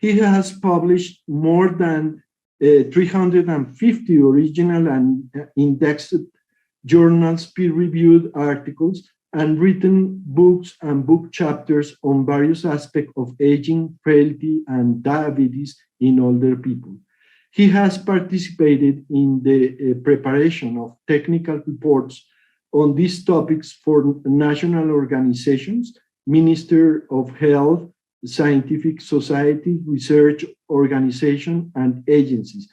He has published more than 350 original and indexed journals, peer-reviewed articles, and written books and book chapters on various aspects of aging, frailty, and diabetes in older people. He has participated in the preparation of technical reports on these topics for national organizations, Minister of Health, scientific society, research organization, and agencies,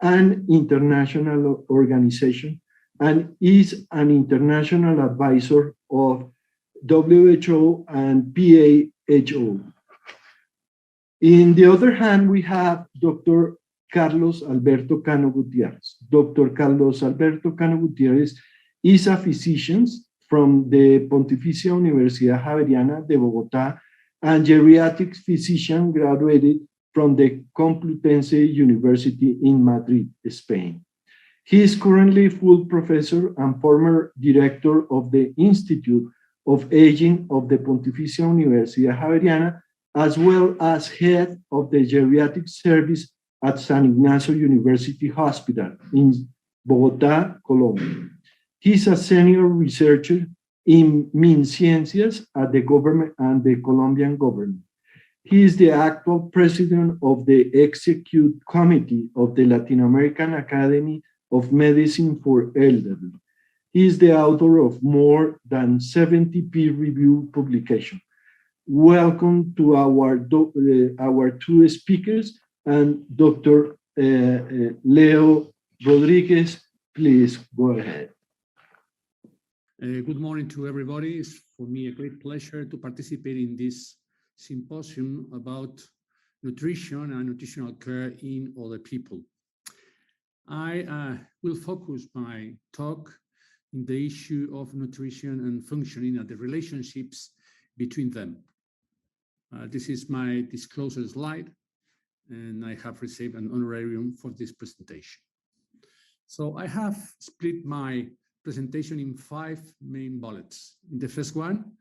and international organization, and is an international advisor of WHO and PAHO. In the other hand, we have Dr. Carlos Alberto Cano Gutierrez. Dr. Carlos Alberto Cano Gutierrez is a physician from the Pontificia Universidad Javeriana de Bogotá and geriatric physician graduated from the Complutense University in Madrid, Spain. He is currently full professor and former director of the Institute of Aging of the Pontificia Universidad Javeriana, as well as head of the geriatric service at San Ignacio University Hospital in Bogotá, Colombia. He is a senior researcher in MinCiencias at the government and the Colombian government. He is the actual president of the Executive Committee of the Latin American Academy of Medicine for Elderly. He is the author of more than 70 peer-reviewed publications. Welcome to our two speakers, and Dr. Leo Rodriguez, please go ahead. Good morning to everybody. It's for me a great pleasure to participate in this symposium about nutrition and nutritional care in older people. I will focus my talk in the issue of nutrition and functioning and the relationships between them. This is my disclosure slide, and I have received an honorarium for this presentation. So I have split my presentation in 5 main bullets. In the first one,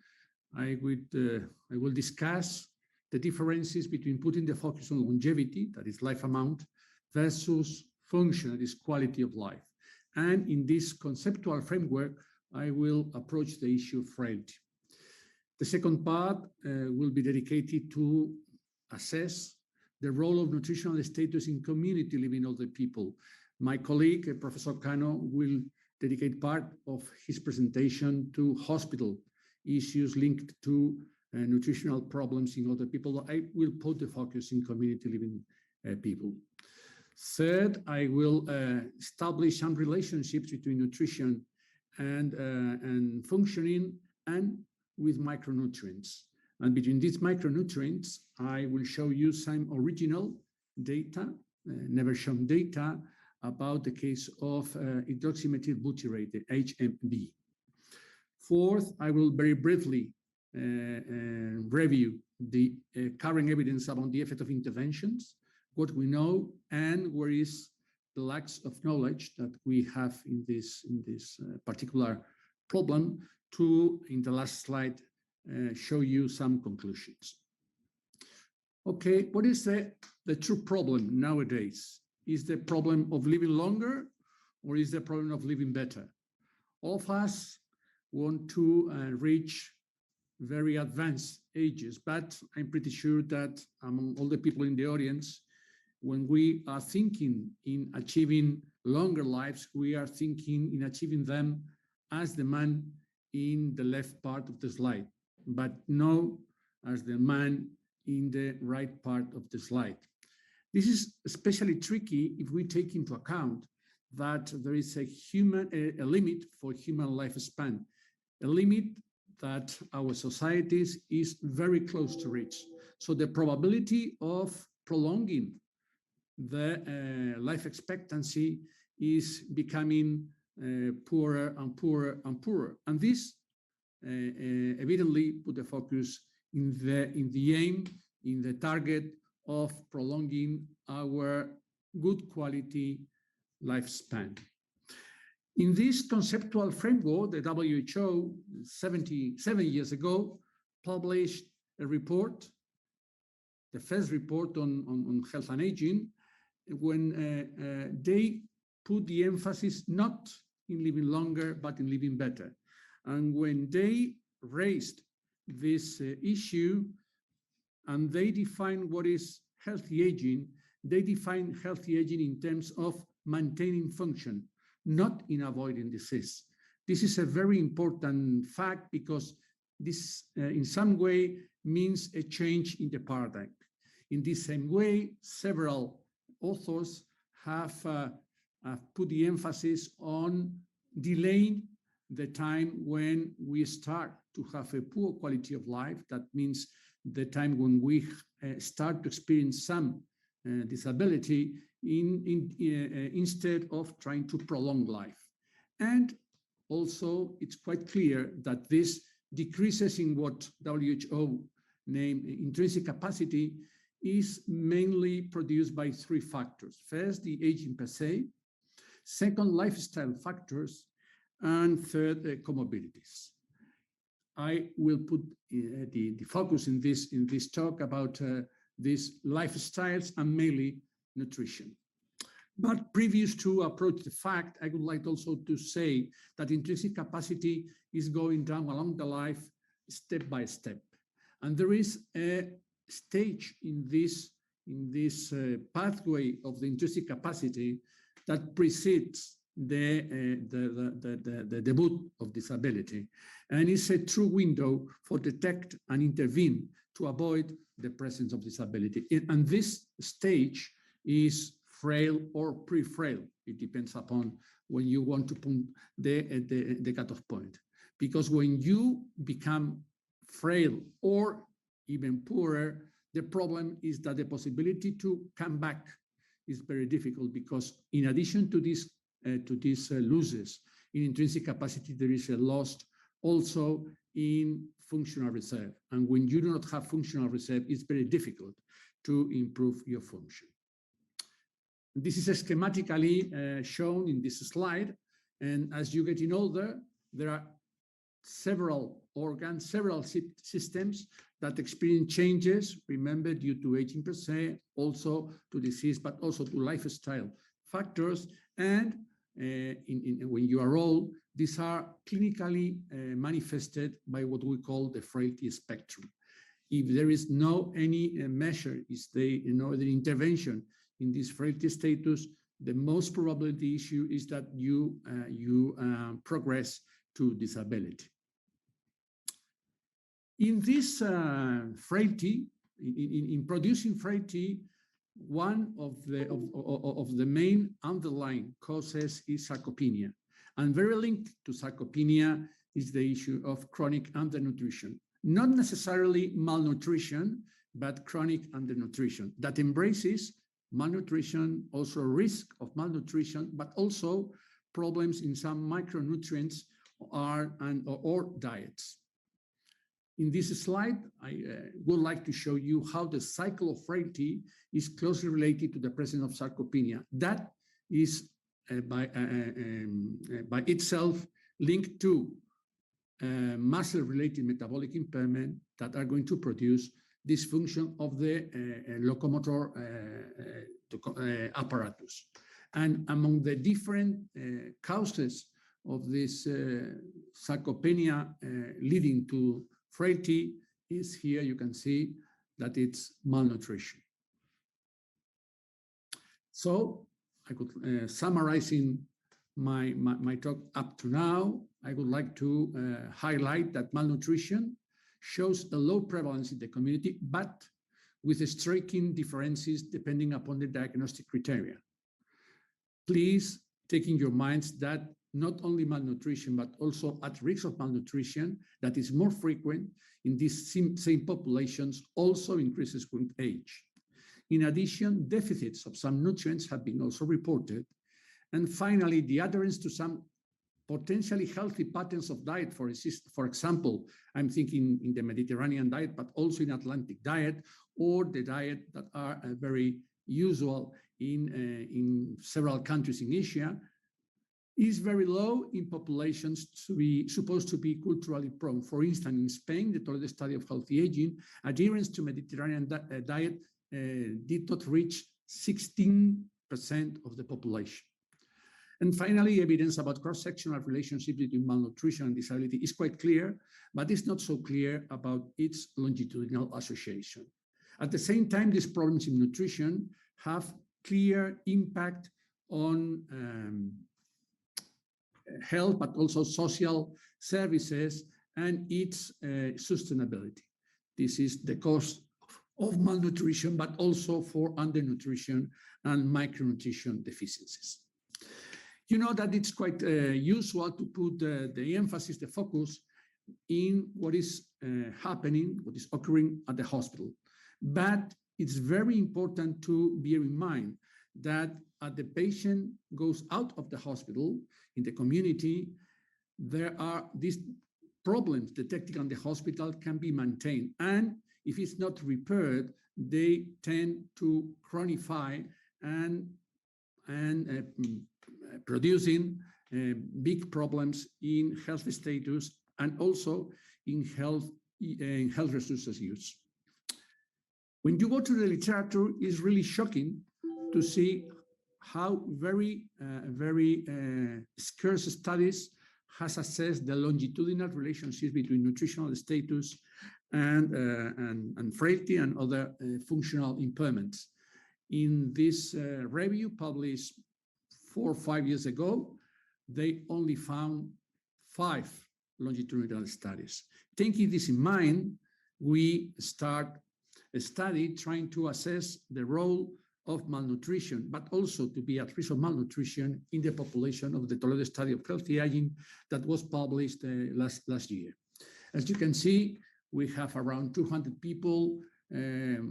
I will discuss the differences between putting the focus on longevity, that is life amount, versus function, that is quality of life. And in this conceptual framework, I will approach the issue of frailty. The second part will be dedicated to assess the role of nutritional status in community living older people. My colleague, Professor Cano, will dedicate part of his presentation to hospital issues linked to nutritional problems in older people. I will put the focus in community living people. Third, I will establish some relationships between nutrition and functioning and with micronutrients. And between these micronutrients, I will show you some original data, never shown data, about the case of hydroxymethylbutyrate, the HMB. Fourth, I will very briefly review the current evidence about the effect of interventions, what we know, and where is the lack of knowledge that we have in this particular problem, to, in the last slide, show you some conclusions. Okay, what is the true problem nowadays? Is the problem of living longer, or is the problem of living better? All of us want to reach very advanced ages, but I'm pretty sure that among all the people in the audience, when we are thinking in achieving longer lives, we are thinking in achieving them as the man in the left part of the slide, but no as the man in the right part of the slide. This is especially tricky if we take into account that there is a limit for human lifespan, a limit that our societies is very close to reach. So the probability of prolonging the life expectancy is becoming poorer and poorer and poorer. And this evidently put the focus in the aim, in the target of prolonging our good quality lifespan. In this conceptual framework, the WHO 77 years ago published a report the first report on health and aging, when they put the emphasis not in living longer, but in living better. And when they raised this issue and they define what is healthy aging, they define healthy aging in terms of maintaining function, not in avoiding disease. This is a very important fact because this in some way means a change in the paradigm. In the same way, several authors have put the emphasis on delaying the time when we start to have a poor quality of life. That means the time when we start to experience some disability instead of trying to prolong life. And also, it's quite clear that this decreases in what WHO named intrinsic capacity is mainly produced by three factors. First, the aging per se. Second, lifestyle factors. And third, comorbidities. I will put the focus in this talk about these lifestyles and mainly nutrition. But previous to approach the fact, I would like also to say that intrinsic capacity is going down along the life step by step. And there is a stage in this pathway of the intrinsic capacity that precedes the debut of disability, and it's a true window for detect and intervene to avoid the presence of disability. And this stage is frail or pre-frail. It depends upon when you want to put the cutoff point. Because when you become frail or even poorer, the problem is that the possibility to come back is very difficult, because in addition to these losses in intrinsic capacity, there is a loss also in functional reserve. And when you do not have functional reserve, it's very difficult to improve your function. This is schematically shown in this slide. And as you get older, there are several organs, several systems that experience changes, remember, due to aging per se, also to disease, but also to lifestyle factors. And when you are old, these are clinically manifested by what we call the frailty spectrum. If there is no any measure, the intervention in this frailty status, the most probability issue is that you progress to disability. In this frailty, in producing frailty, one of the main underlying causes is sarcopenia. And very linked to sarcopenia is the issue of chronic undernutrition. Not necessarily malnutrition, but chronic undernutrition that embraces malnutrition, also risk of malnutrition, but also problems in some micronutrients or diets. In this slide, I would like to show you how the cycle of frailty is closely related to the presence of sarcopenia. That is by itself linked to muscle-related metabolic impairment that are going to produce dysfunction of the locomotor apparatus. And among the different causes of this sarcopenia leading to frailty is here, you can see that it's malnutrition. So I could, summarizing my talk up to now, I would like to highlight that malnutrition shows a low prevalence in the community, but with striking differences depending upon the diagnostic criteria. Please take in your minds that not only malnutrition, but also at risk of malnutrition that is more frequent in these same populations also increases with age. In addition, deficits of some nutrients have been also reported. And finally, the adherence to some potentially healthy patterns of diet, for example, I'm thinking in the Mediterranean diet, but also in Atlantic diet, or the diet that are very usual in several countries in Asia, is very low in populations supposed to be culturally prone. For instance, in Spain, the Toledo study of healthy aging, adherence to Mediterranean diet did not reach 16% of the population. And finally, evidence about cross-sectional relationship between malnutrition and disability is quite clear, but it's not so clear about its longitudinal association. At the same time, these problems in nutrition have clear impact on health, but also social services and its sustainability. This is the cause of malnutrition, but also for undernutrition and micronutrition deficiencies. You know that it's quite usual to put the emphasis, the focus in what is happening, what is occurring at the hospital. But it's very important to bear in mind that as the patient goes out of the hospital, in the community, there are these problems detected in the hospital can be maintained. And if it's not repaired, they tend to chronify and producing big problems in health status and also in health resources use. When you go to the literature, it's really shocking to see how very scarce studies has assessed the longitudinal relationships between nutritional status and frailty and other functional impairments. In this review published 4 or 5 years ago, they only found 5 longitudinal studies. Taking this in mind, we start a study trying to assess the role of malnutrition, but also to be at risk of malnutrition in the population of the Toledo study of healthy aging that was published last year. As you can see, we have around 200 people,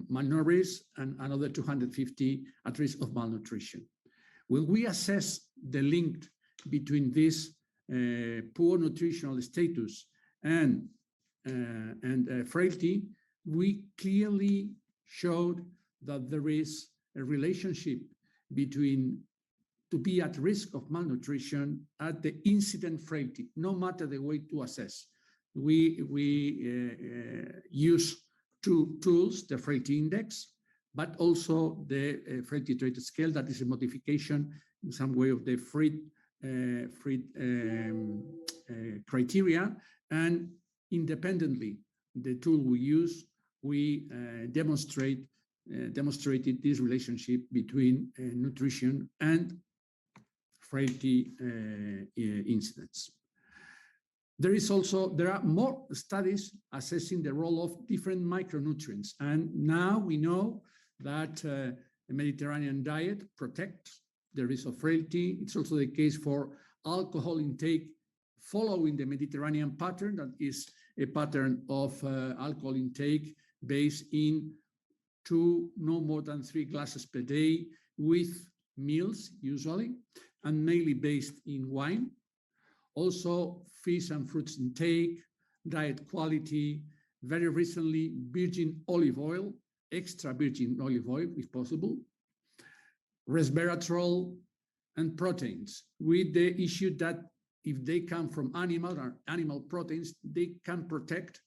minorities, and another 250 at risk of malnutrition. When we assess the link between this poor nutritional status and frailty, we clearly showed that there is a relationship between to be at risk of malnutrition at the incident frailty, no matter the way to assess. We use 2 tools, the frailty index, but also the frailty trait scale, that is a modification in some way of the Fried criteria. And independently, the tool we use, we demonstrated this relationship between nutrition and frailty incidence. There are more studies assessing the role of different micronutrients. And now we know that a Mediterranean diet protects the risk of frailty. It's also the case for alcohol intake following the Mediterranean pattern, that is a pattern of alcohol intake based in 2, no more than 3 glasses per day with meals usually, and mainly based in wine. Also fish and fruits intake, diet quality, very recently virgin olive oil, extra virgin olive oil if possible, resveratrol, and proteins, with the issue that if they come from animal proteins, they can protect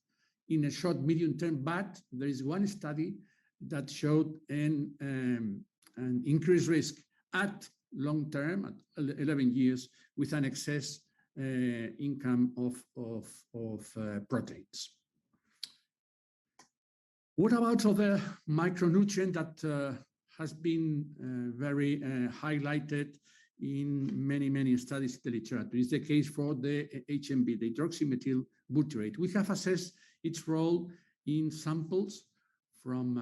in a short, medium term, but there is one study that showed an increased risk at long term, at 11 years, with an excess income of proteins. What about other micronutrient that has been very highlighted in many studies in the literature? It's the case for the HMB, the hydroxymethyl butyrate. We have assessed its role in samples from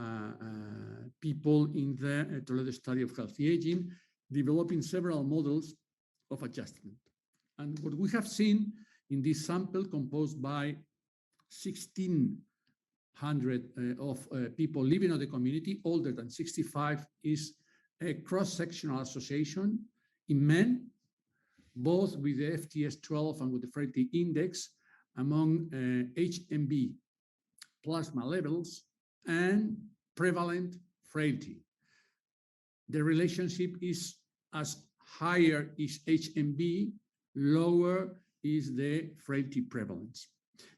people in the Toledo study of healthy aging, developing several models of adjustment. And what we have seen in this sample, composed by 1,600 of people living in the community older than 65, is a cross-sectional association in men, both with the FTS12 and with the frailty index, among HMB plasma levels and prevalent frailty. The relationship is as higher is HMB lower is the frailty prevalence.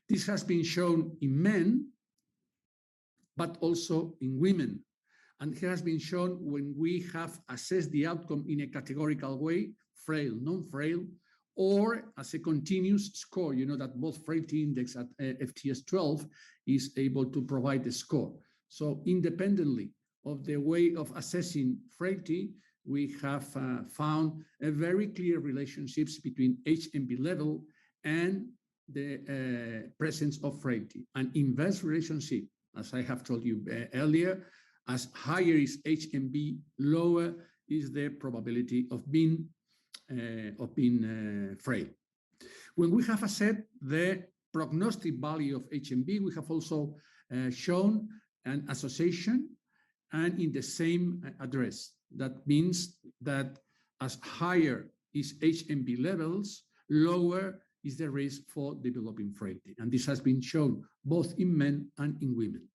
This has been shown in men, but also in women. And it has been shown when we have assessed the outcome in a categorical way, frail, non-frail, or as a continuous score. You know that both frailty index at FTS 12 is able to provide the score. So independently of the way of assessing frailty, we have found a very clear relationships between HMB level and the presence of frailty. An inverse relationship, as I have told you earlier, as higher is HMB, lower is the probability of being frail. When we have assessed the prognostic value of HMB, we have also shown an association and in the same address. That means that as higher is HMB levels, lower is the risk for developing frailty. And this has been shown both in men and in women.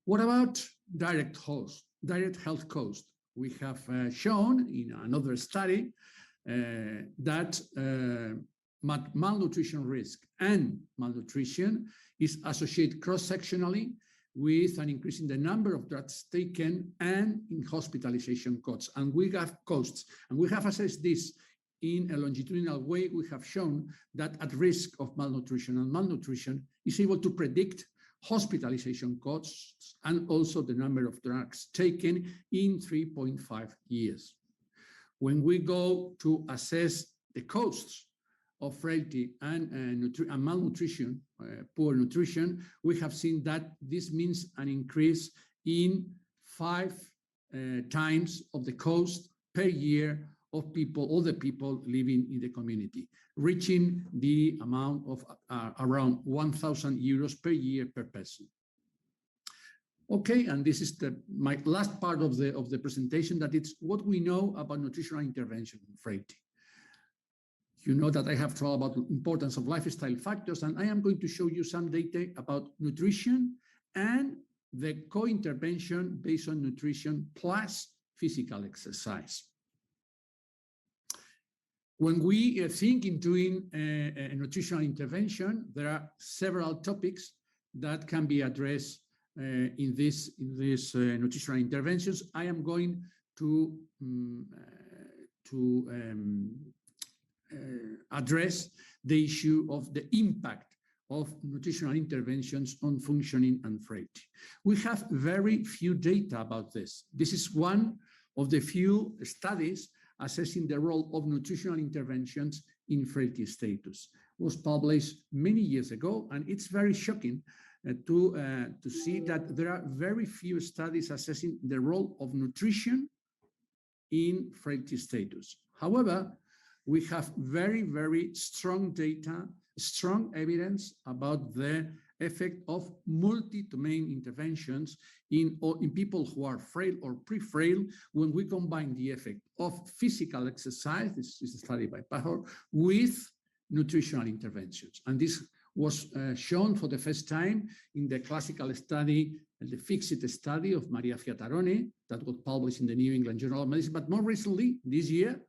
What about direct health cost? We have shown in another study that malnutrition risk and malnutrition is associated cross-sectionally with an increase in the number of drugs taken and in hospitalization costs. And we have costs, and we have assessed this in a longitudinal way. We have shown that at risk of malnutrition and malnutrition is able to predict hospitalization costs and also the number of drugs taken in 3.5 years. When we go to assess the costs of frailty and malnutrition, poor nutrition, we have seen that this means an increase in 5 times of the cost per year of people, all the people living in the community, reaching the amount of around 1,000 euros per year per person. Okay, and this is my last part of the presentation, that it's what we know about nutritional intervention in frailty. You know that I have talked about the importance of lifestyle factors, and I am going to show you some data about nutrition and the co-intervention based on nutrition plus physical exercise. When we think in doing a nutritional intervention, there are several topics that can be addressed in these nutritional interventions. I am going to address the issue of the impact of nutritional interventions on functioning and frailty. We have very few data about this. This is one of the few studies assessing the role of nutritional interventions in frailty status. It was published many years ago, and it's very shocking to see that there are very few studies assessing the role of nutrition in frailty status. However, we have very, very strong data, strong evidence about the effect of multi-domain interventions in people who are frail or pre-frail when we combine the effect of physical exercise, this is a study by Pajor, with nutritional interventions. And this was shown for the first time in the classical study, the FIXIT study of Maria Fiatarone, that was published in the New England Journal of Medicine. But more recently, this year,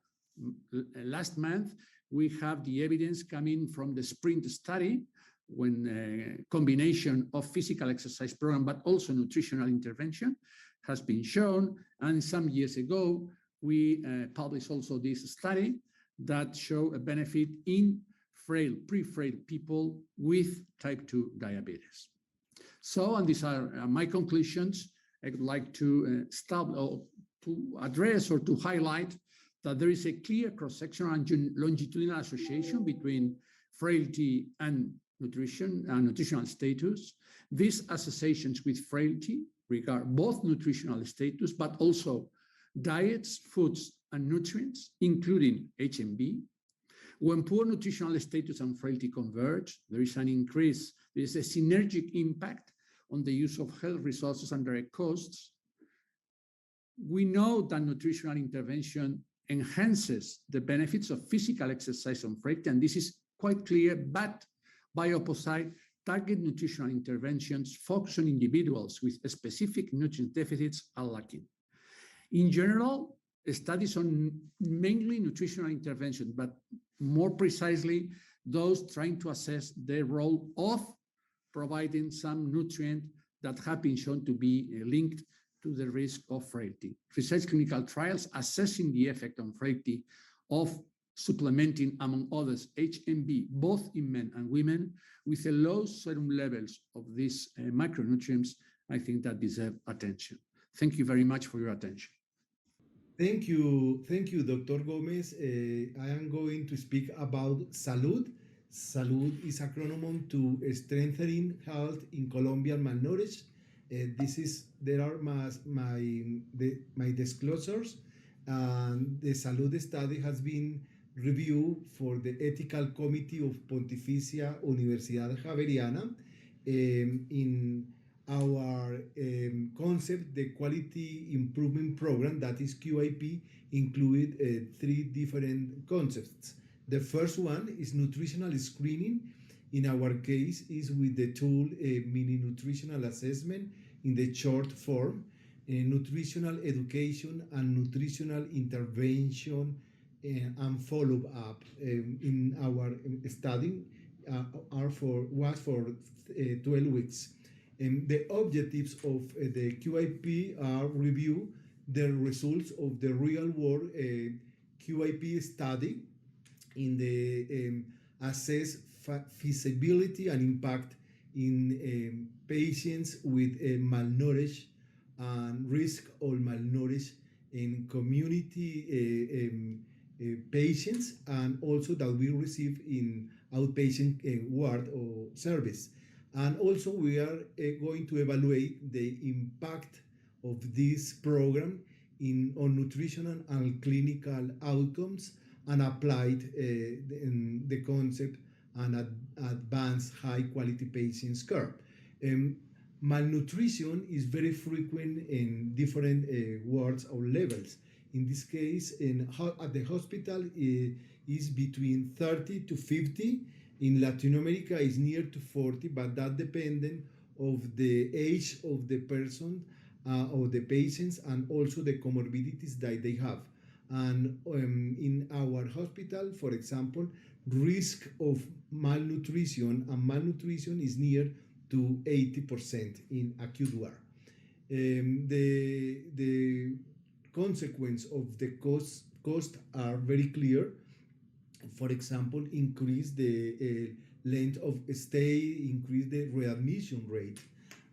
last month, we have the evidence coming from the SPRINT study, when combination of physical exercise program, but also nutritional intervention has been shown. And some years ago, we published also this study that show a benefit in frail, pre-frail people with type 2 diabetes. So, and these are my conclusions. I would like to to address or to highlight that there is a clear cross-sectional and longitudinal association between frailty and nutrition and nutritional status. These associations with frailty regard both nutritional status, but also diets, foods, and nutrients, including HMB. When poor nutritional status and frailty converge, there is an increase, there is a synergic impact on the use of health resources and direct costs. We know that nutritional intervention enhances the benefits of physical exercise on frailty, and this is quite clear, but by opposite, target nutritional interventions focus on individuals with specific nutrient deficits are lacking. In general, studies on mainly nutritional intervention, but more precisely, those trying to assess the role of providing some nutrient that have been shown to be linked to the risk of frailty. Research clinical trials assessing the effect on frailty of supplementing, among others, HMB, both in men and women, with a low serum levels of these micronutrients, I think that deserve attention. Thank you very much for your attention. Thank you, Dr. Gomez. I am going to speak about Salud. Salud is acronym to Strengthening Health in Colombian Malnourished. There are my disclosures. The Salud study has been reviewed for the Ethical Committee of Pontificia Universidad Javeriana. In our concept, the Quality Improvement Program, that is QIP, included three different concepts. The first one is nutritional screening. In our case, is with the tool mini nutritional assessment in the short form, nutritional education and nutritional intervention and follow-up in our study was for 12 weeks. The objectives of the QIP are review the results of the real-world QIP study in the assess feasibility and impact in patients with malnourished and risk of malnourished in community patients, and also that we receive in outpatient ward or service. And also we are going to evaluate the impact of this program on nutritional and clinical outcomes and applied the concept and advanced high quality patients care. Malnutrition is very frequent in different wards or levels. In this case, at the hospital is between 30 to 50. In Latin America is near to 40, but that dependent of the age of the person or the patients, and also the comorbidities that they have. And in our hospital, for example, risk of malnutrition is near to 80% in acute ward. The consequence of the cost are very clear. For example, increase the length of stay, increase the readmission rate,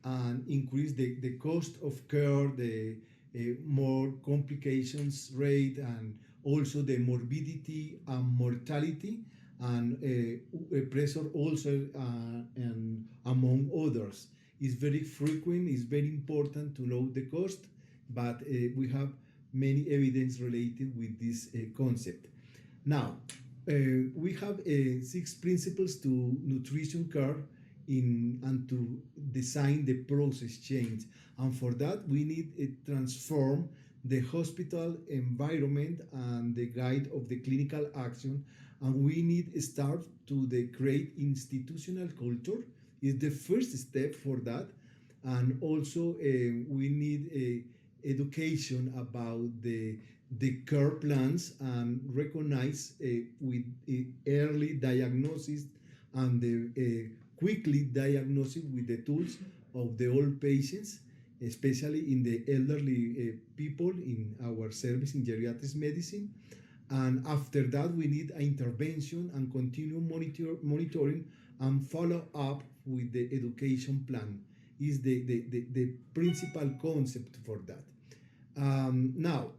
and increase the cost of care, the more complications rate, and also the morbidity and mortality, and pressure ulcer, and among others. Is very frequent, is very important to know the cost, but we have many evidence related with this concept. Now, we have 6 principles to nutrition care and to design the process change. And for that, we need to transform the hospital environment and the guide of the clinical action. And we need to start to create institutional culture is the first step for that. And also we need education about the care plans and recognize with early diagnosis and the quickly diagnosis with the tools of the old patients, especially in the elderly people in our service in geriatrics medicine. And after that, we need an intervention and continue monitoring and follow up with the education plan is the principal concept for that. Now,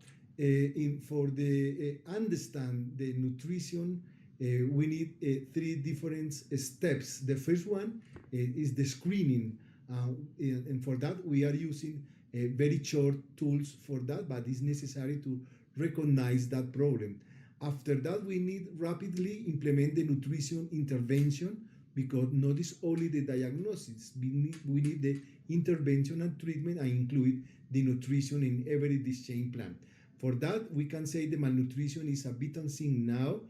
for the understand the nutrition, we need 3 different steps. The first one is the screening, and for that we are using very short tools for that, but it's necessary to recognize that problem. After that, we need rapidly implement the nutrition intervention, because not is only the diagnosis, we need the intervention and treatment and include the nutrition in every discharge plan. For that, we can say the malnutrition is a vital thing now,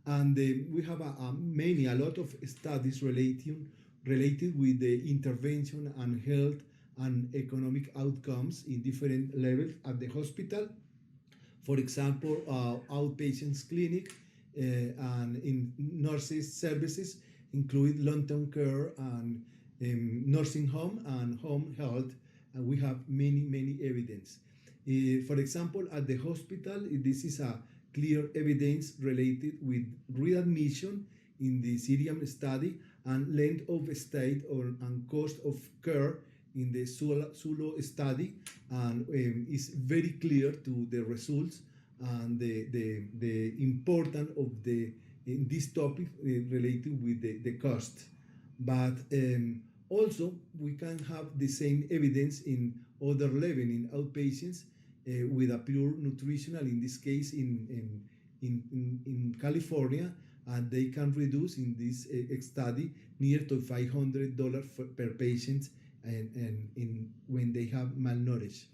and we have a lot of studies related with the intervention and health and economic outcomes in different levels at the hospital. For example, outpatients clinic and in nurses services include long-term care and nursing home and home health, and we have many evidence. For example, at the hospital, this is a clear evidence related with readmission in the Syrian study and length of stay and cost of care in the SULO study, and it's very clear to the results and the importance of in this topic related with the cost. But also we can have the same evidence in other level in outpatients with a pure nutritional, in this case in California, and they can reduce in this study near to $500 per patient and when they have malnourished.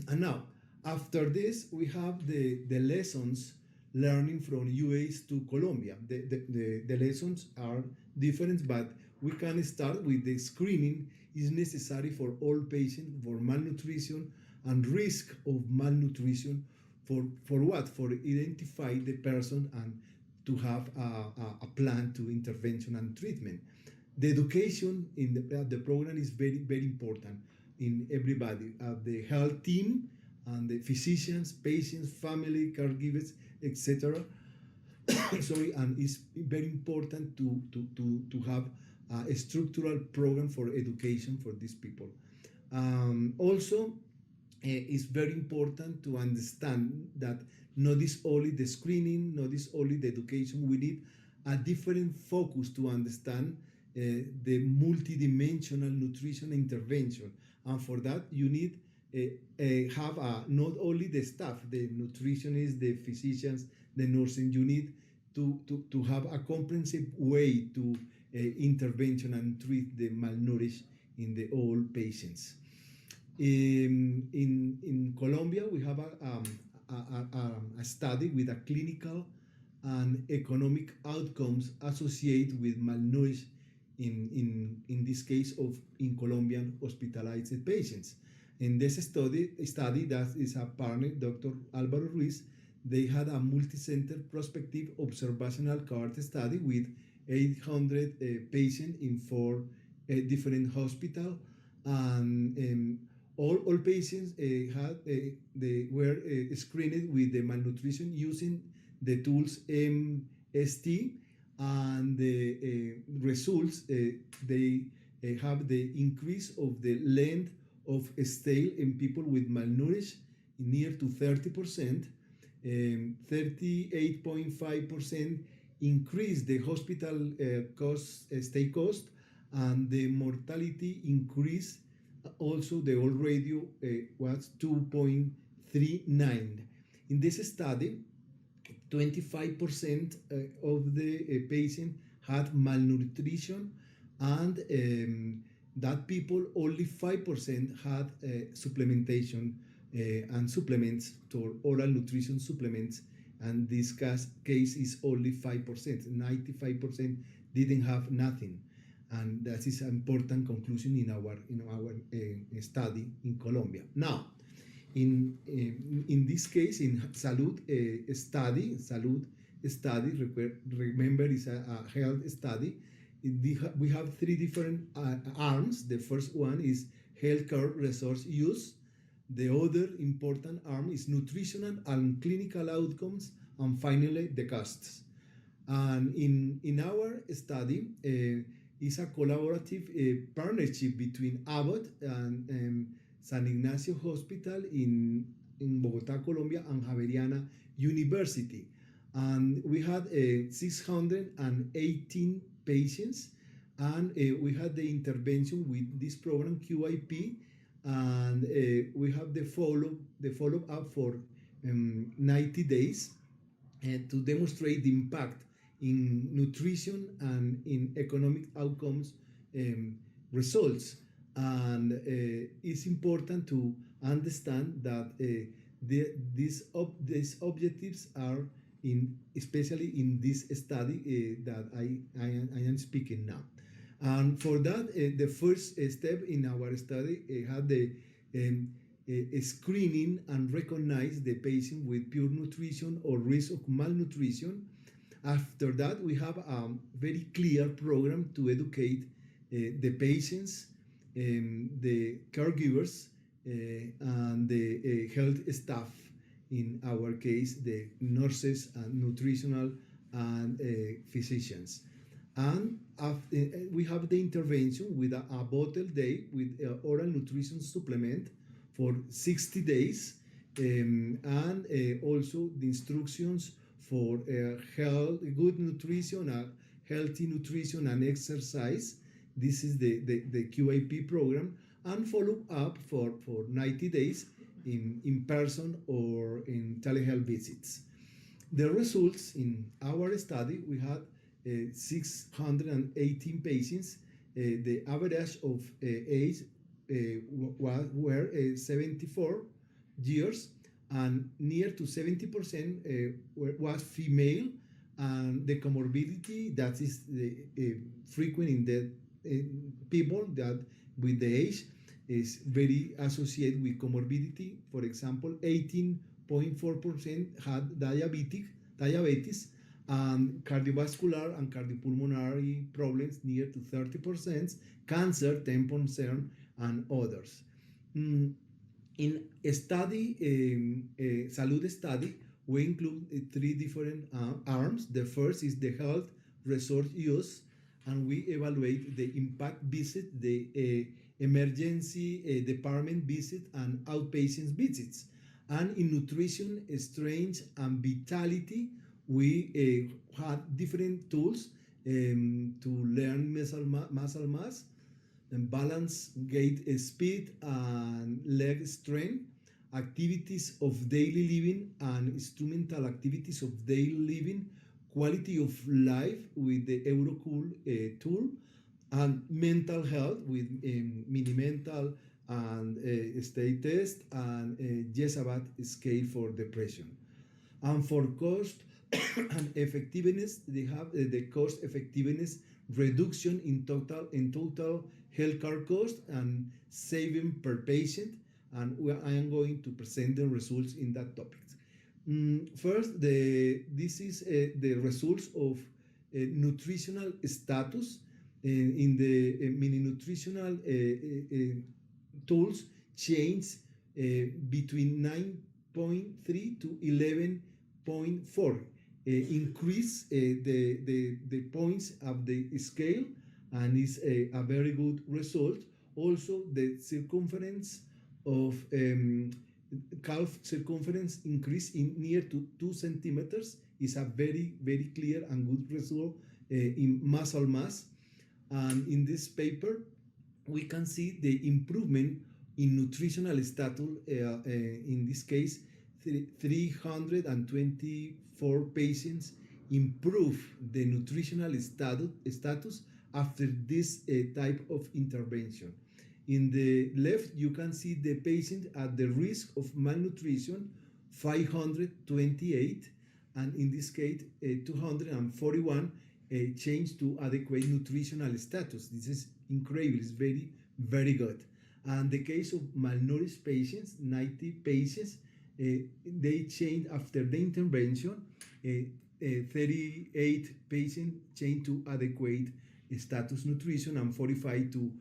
And now, after this, we have the lessons learning from US to Colombia. The lessons are different, but we can start with the screening is necessary for all patients for malnutrition and risk of malnutrition for what? For identify the person and to have a plan to intervention and treatment. The education in the program is very important in everybody, the health team and the physicians, patients, family, caregivers, etc. Sorry, and it's very important to have a structural program for education for these people. Also, it's very important to understand that not is only the screening, not is only the education. We need a different focus to understand the multidimensional nutrition intervention, and for that you need have not only the staff, the nutritionists, the physicians, the nursing. You need to have a comprehensive way to intervention and treat the malnourished in the all patients. In Colombia, we have a study with a clinical and economic outcomes associated with malnourished in this case of in Colombian hospitalized patients. In this study that is a partner, Dr. Alvaro Ruiz, they had a multi-center prospective observational cohort study with 800 patients in 4 different hospitals, and all patients they were screened with the malnutrition using the tools MST, and the results they have the increase of the length of stay in people with malnourished near to 30%, 38.5% increase the hospital stay cost, and the mortality increase also the old radio was 2.39. In this study, 25% of the patient had malnutrition, and that people only 5% had supplementation and supplements to oral nutrition supplements, and this case is only 5%. 95% didn't have nothing, and that is an important conclusion in our study in Colombia. Now, in this case, in Salud study, remember, is a health study. We have 3 different arms. The first one is healthcare resource use. The other important arm is nutritional and clinical outcomes, and finally the costs. And in our study, is a collaborative partnership between Abbott and San Ignacio Hospital in Bogotá, Colombia, and Javeriana University. And we had 618 patients, and we had the intervention with this program QIP, and we have the follow-up for 90 days to demonstrate the impact in nutrition and in economic outcomes results. And it's important to understand that these objectives are especially in this study that I am speaking now. And for that, the first step in our study had the screening and recognize the patient with poor nutrition or risk of malnutrition. After that, we have a very clear program to educate the patients, the caregivers, and the health staff. In our case, the nurses and nutritional and physicians. And after, we have the intervention with a bottle day with oral nutrition supplement for 60 days, and also the instructions for health, good nutrition, healthy nutrition and exercise. This is the QAP program, and follow up for 90 days in person or in telehealth visits. The results in our study, we had 618 patients. The average of age were 74 years, and near to 70% was female, and the comorbidity that is frequent in the people that with the age is very associated with comorbidity. For example, 18.4% had diabetes, and cardiovascular and cardiopulmonary problems near to 30%, cancer 10%, and others. In a study, Salud study, we include three different arms. The first is the health resource use, and we evaluate the impact visit, the emergency department visit, and outpatient visits. And in nutrition, strength, and vitality, we had different tools to learn muscle mass, and balance, gait speed, and leg strength, activities of daily living and instrumental activities of daily living, quality of life with the Eurocool tool, and mental health with mini-mental and state test, and Jesabat scale for depression. And for cost and effectiveness, they have the cost effectiveness reduction in total healthcare cost and saving per patient, and I am going to present the results in that topic. First, this is the results of nutritional status in the mini nutritional tools change between 9.3 to 11.4. Increase the points of the scale, and is a very good result. Also, the circumference of calf circumference increase in near to 2 centimeters is a very clear and good result in muscle mass. And in this paper, we can see the improvement in nutritional status. In this case, 324 patients improve the nutritional status after this type of intervention. In the left, you can see the patient at the risk of malnutrition, 528, and in this case, 241 change to adequate nutritional status. This is incredible, it's very good. And the case of malnourished patients, 90 patients, they change after the intervention. 38 patients change to adequate status nutrition, and 45 to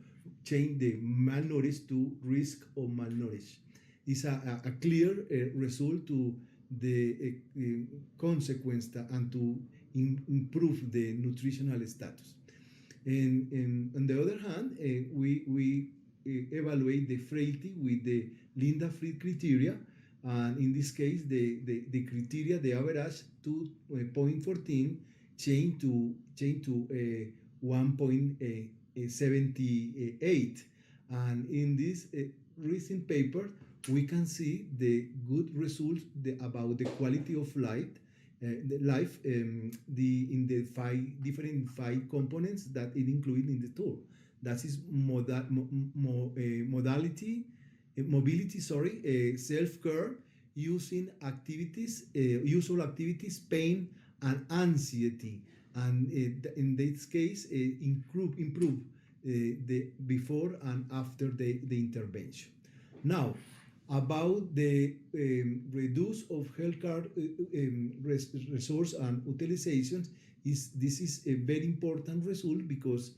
change the malnourished to risk of malnourished. It's a clear result to the consequence and to improve the nutritional status. And on the other hand, we evaluate the frailty with the Linda-Fried criteria. And in this case, the criteria, the average 2.14 change to 1.78. And in this recent paper, we can see the good results about the quality of life, in the five components that it included in the tool. That is mobility, self-care, using activities, usual activities, pain, and anxiety. And in this case, improve the before and after the intervention. Now, About the reduce of healthcare resource and utilizations, this is a very important result because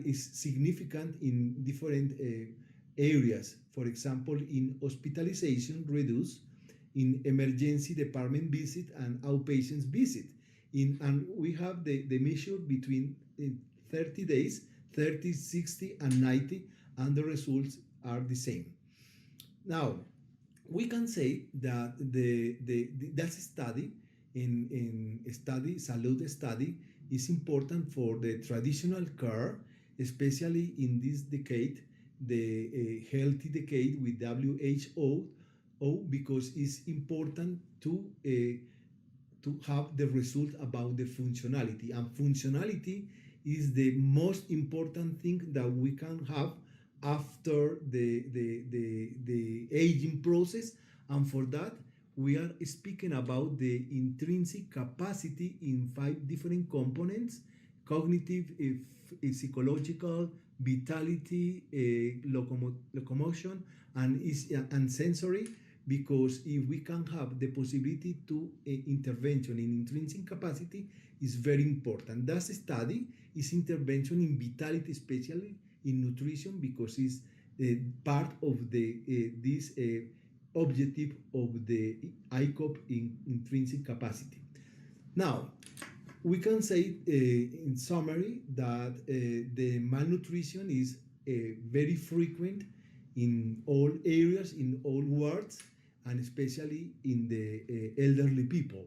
is significant in different areas. For example, in hospitalization reduce, in emergency department visit and outpatients visit. And we have the measure between 30 days, 30, 60, and 90, and the results are the same. Now, we can say that that study in study, salud study, is important for the traditional care, especially in this decade, the healthy decade with WHO, because it's important to have the result about the functionality. And functionality is the most important thing that we can have after the aging process. And for that, we are speaking about the intrinsic capacity in 5 different components: cognitive, psychological, vitality, locomotion, and sensory. Because if we can have the possibility to intervention in intrinsic capacity is very important. That study is intervention in vitality, especially in nutrition, because it's part of the this objective of the ICOP in intrinsic capacity. Now, we can say in summary that the malnutrition is very frequent in all areas, in all wards, and especially in the elderly people.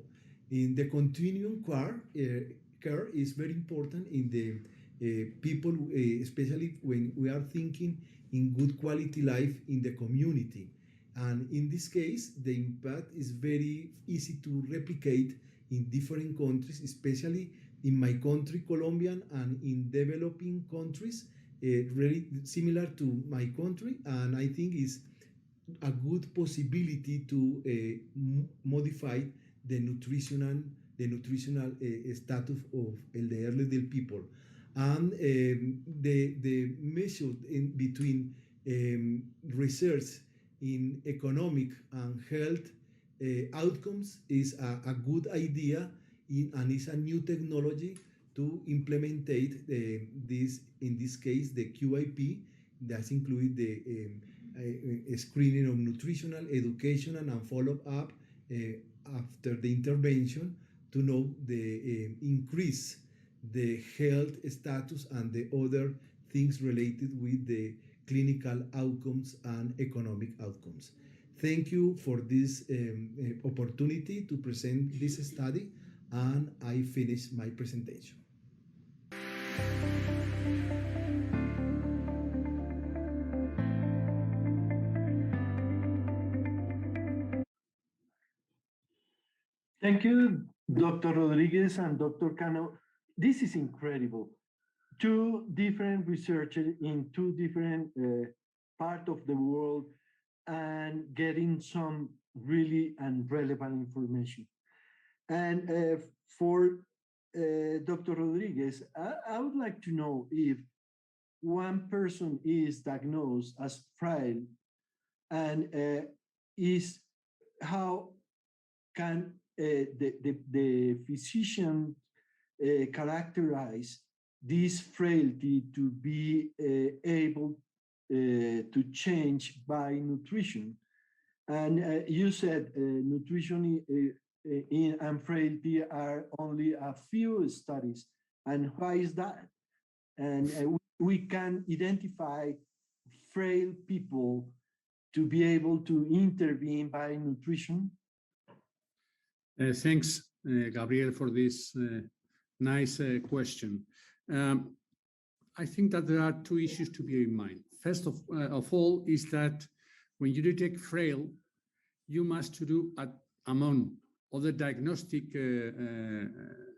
In the continuum care is very important in the people, especially when we are thinking in good quality life in the community. And in this case, the impact is very easy to replicate in different countries, especially in my country, Colombia, and in developing countries, really similar to my country. And I think is a good possibility to modify the nutritional status of the elderly people. And the measure in between research in economic and health outcomes is a good idea, and is a new technology to implement this, in this case, the QIP, that includes the screening of nutritional, educational, and follow-up after the intervention to know the increase the health status and the other things related with the clinical outcomes and economic outcomes. Thank you for this opportunity to present this study, and I finish my presentation. Thank you, Dr. Rodriguez and Dr. Cano. This is incredible. 2 different researchers in 2 different parts of the world and getting some really and relevant information. And for Dr. Rodriguez, I would like to know if one person is diagnosed as frail, and is how can the physician characterize this frailty to be able to change by nutrition. And you said nutrition and frailty are only a few studies. And why is that? And we can identify frail people to be able to intervene by nutrition. Thanks, Gabriel, for this nice question. I think that there are 2 issues to be in mind. First of all is that when you detect frail, you must do, among other diagnostic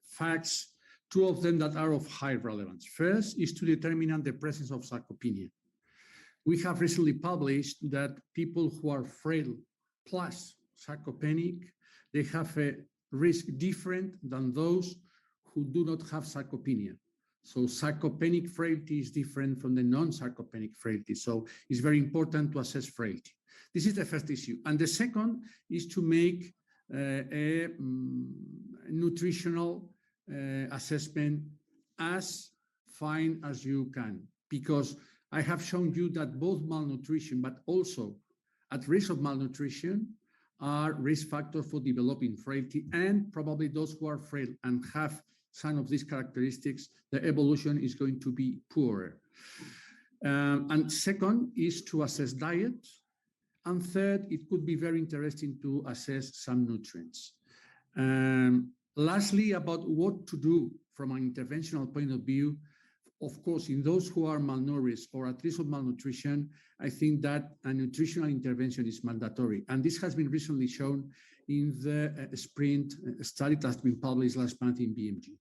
facts, 2 of them that are of high relevance. First is to determine the presence of sarcopenia. We have recently published that people who are frail plus sarcopenic, they have a risk different than those who do not have sarcopenia. So sarcopenic frailty is different from the non-sarcopenic frailty. So it's very important to assess frailty. This is the first issue. And the second is to make a nutritional assessment as fine as you can, because I have shown you that both malnutrition, but also at risk of malnutrition, are risk factors for developing frailty, and probably those who are frail and have some of these characteristics, the evolution is going to be poorer. And second is to assess diet. And third, it could be very interesting to assess some nutrients. Lastly, about what to do from an interventional point of view, of course, in those who are malnourished or at risk of malnutrition, I think that a nutritional intervention is mandatory. And this has been recently shown in the SPRINT study that has been published last month in BMG.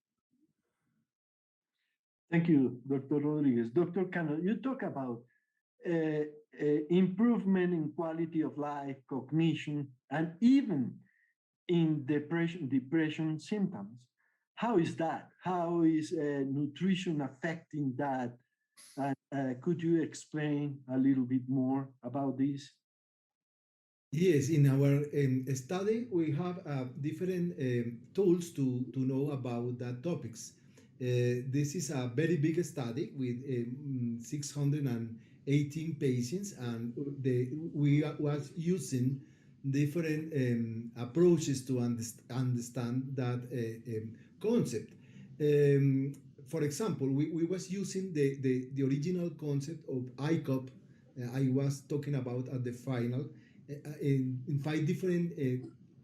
Thank you, Dr. Rodriguez. Dr. Cano, you talk about improvement in quality of life, cognition, and even in depression symptoms. How is that? How is nutrition affecting that? Could you explain a little bit more about this? Yes, in our study, we have different tools to know about that topics. This is a very big study with 618 patients, and we was using different approaches to understand that concept. For example, we was using the original concept of ICOP. I was talking about at the final in 5 different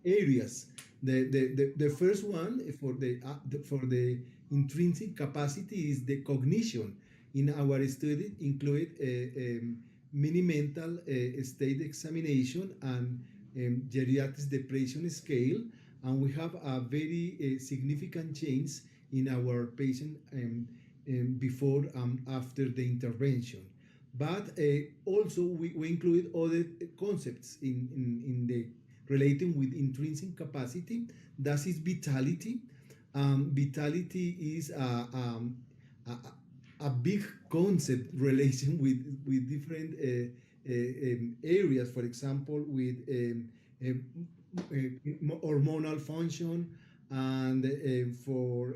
areas. The first one for the intrinsic capacity is the cognition. In our study include a mini mental state examination and geriatrics depression scale, and we have a very significant change in our patient before and after the intervention. But also we include other concepts in the relating with intrinsic capacity. That is vitality. Vitality is a big concept relation with different areas. For example, with hormonal function, and for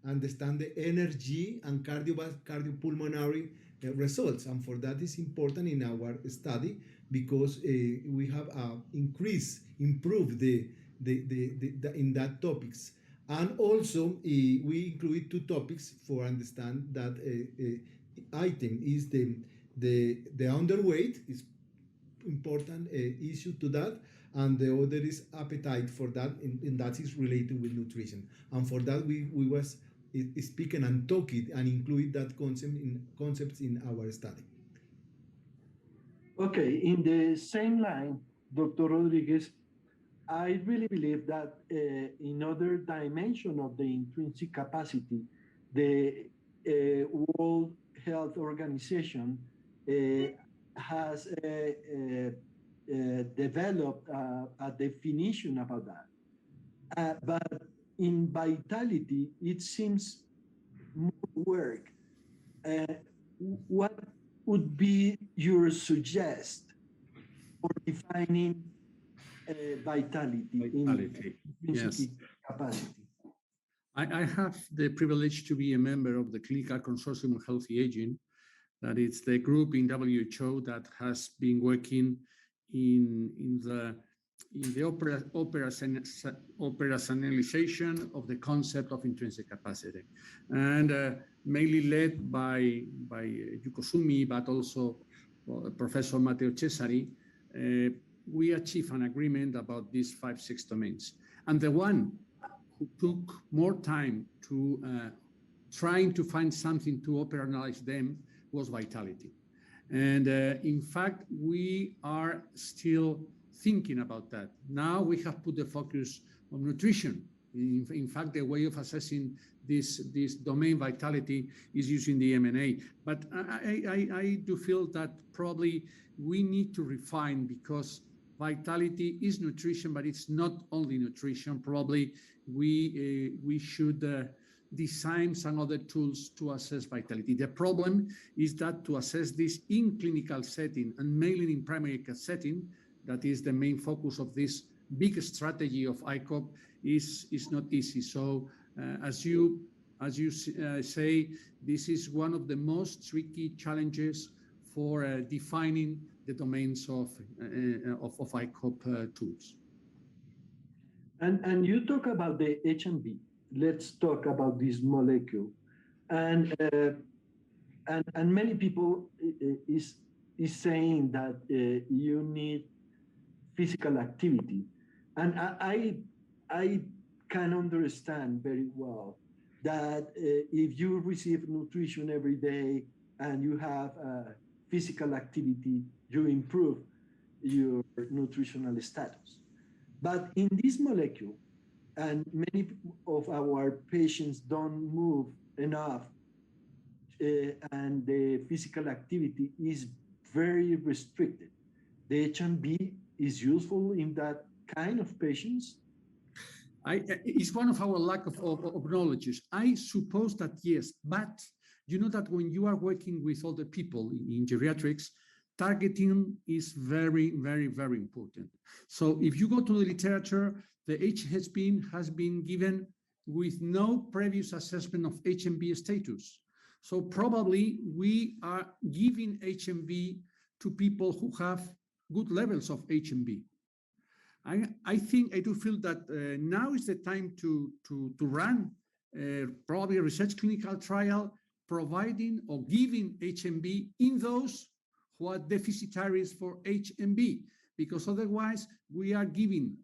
understand the energy and cardiopulmonary results. And for that is important in our study, because we have improved in that topics. And also we include 2 topics for understand that item is the underweight is important issue to that, and the other is appetite for that, and that is related with nutrition. And for that we was speaking and talking and include that concepts in our study. Okay, in the same line, Dr. Rodriguez, I really believe that in other dimension of the intrinsic capacity, the World Health Organization has developed a definition about that. But in vitality, it seems more work. What would be your suggestion for defining vitality in Yes. capacity? I have the privilege to be a member of the Clinical Consortium on Healthy Aging. That it's the group in WHO that has been working in the operationalization of the concept of intrinsic capacity, and mainly led by Yuko Sumi, but also Professor Matteo Cesari. We achieved an agreement about these 5-6 domains. And the one who took more time to trying to find something to operationalize them was vitality. And in fact, we are still thinking about that. Now we have put the focus on nutrition. In fact, the way of assessing this domain vitality is using the MNA. But I do feel that probably we need to refine, because vitality is nutrition, but it's not only nutrition. Probably we should designs and other tools to assess vitality. The problem is that to assess this in clinical setting and mainly in primary care setting, that is the main focus of this big strategy of ICOP, is not easy. So as you say, this is one of the most tricky challenges for defining the domains of ICOP tools. And you talk about the H&B. Let's talk about this molecule. And many people is saying that you need physical activity. And I can understand very well that if you receive nutrition every day and you have physical activity, you improve your nutritional status. But in this molecule, and many of our patients don't move enough, and the physical activity is very restricted. The H&B is useful in that kind of patients? It's one of our lack of knowledge. I suppose that yes, but you know that when you are working with older people in geriatrics, targeting is very, very, very important. So if you go to the literature, the H-HSP has been given with no previous assessment of H&B status. So probably we are giving H&B to people who have good levels of H&B. I think I do feel that now is the time to run probably a research clinical trial providing or giving H&B in those who are deficitaries for H&B, because otherwise we are giving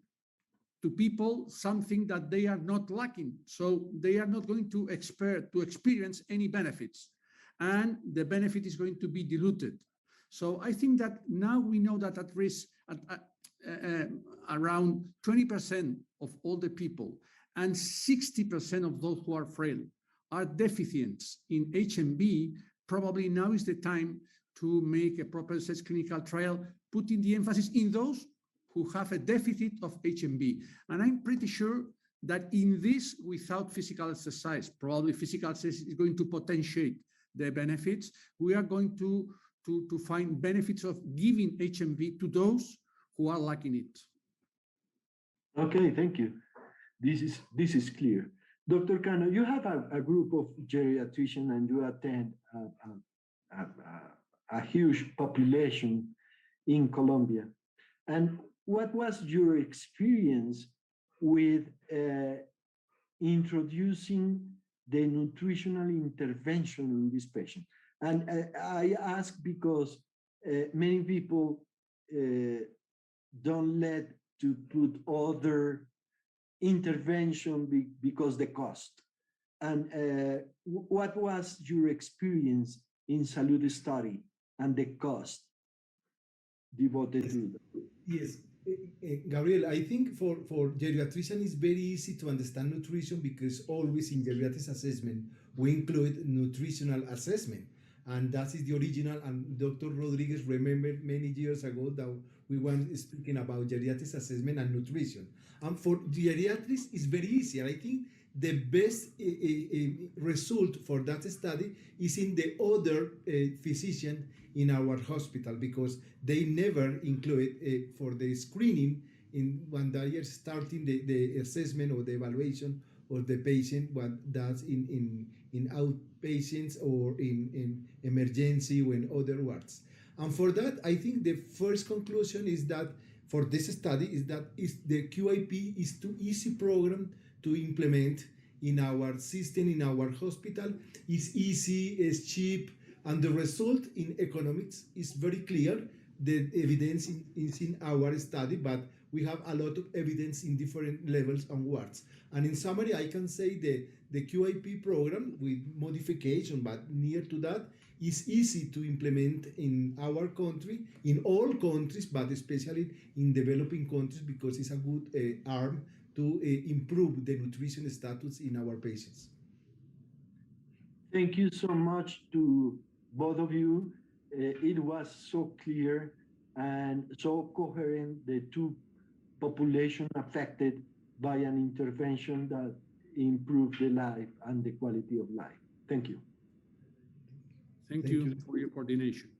to people something that they are not lacking. So they are not going to experience any benefits, and the benefit is going to be diluted. So I think that now we know that at risk, around 20% of all the people and 60% of those who are frail are deficient in H&B. Probably now is the time to make a proper research clinical trial, putting the emphasis in those who have a deficit of H&B. And I'm pretty sure that in this, without physical exercise, probably physical exercise is going to potentiate the benefits. We are going to find benefits of giving H&B to those who are lacking it. Okay, thank you. This is clear. Dr. Cano, you have a group of geriatricians and you attend a huge population in Colombia. And what was your experience with introducing the nutritional intervention in this patient? And I ask because many people don't let to put other intervention because the cost. And what was your experience in Salud study and the cost devoted to that? Yes, Gabriel, I think for geriatrician it's very easy to understand nutrition because always in geriatrics assessment we include nutritional assessment. And that is the original, and Dr. Rodriguez remembered many years ago that we were speaking about geriatrics assessment and nutrition. And for geriatrics, it's very easy. I think the best result for that study is in the other physician in our hospital, because they never include for the screening in when they are starting the assessment or the evaluation of the patient, what that's in outpatients or in emergency or in other wards. And for that, I think the first conclusion is that for this study is that the QIP is too easy program to implement in our system, in our hospital. It's easy, it's cheap, and the result in economics is very clear. The evidence is in our study, but we have a lot of evidence in different levels and wards. And in summary, I can say the QIP program with modification, but near to that, is easy to implement in our country, in all countries, but especially in developing countries, because it's a good arm to improve the nutrition status in our patients. Thank you so much to both of you. It was so clear and so coherent, the two populations affected by an intervention that improve the life and the quality of life. Thank you. Thank you for your coordination.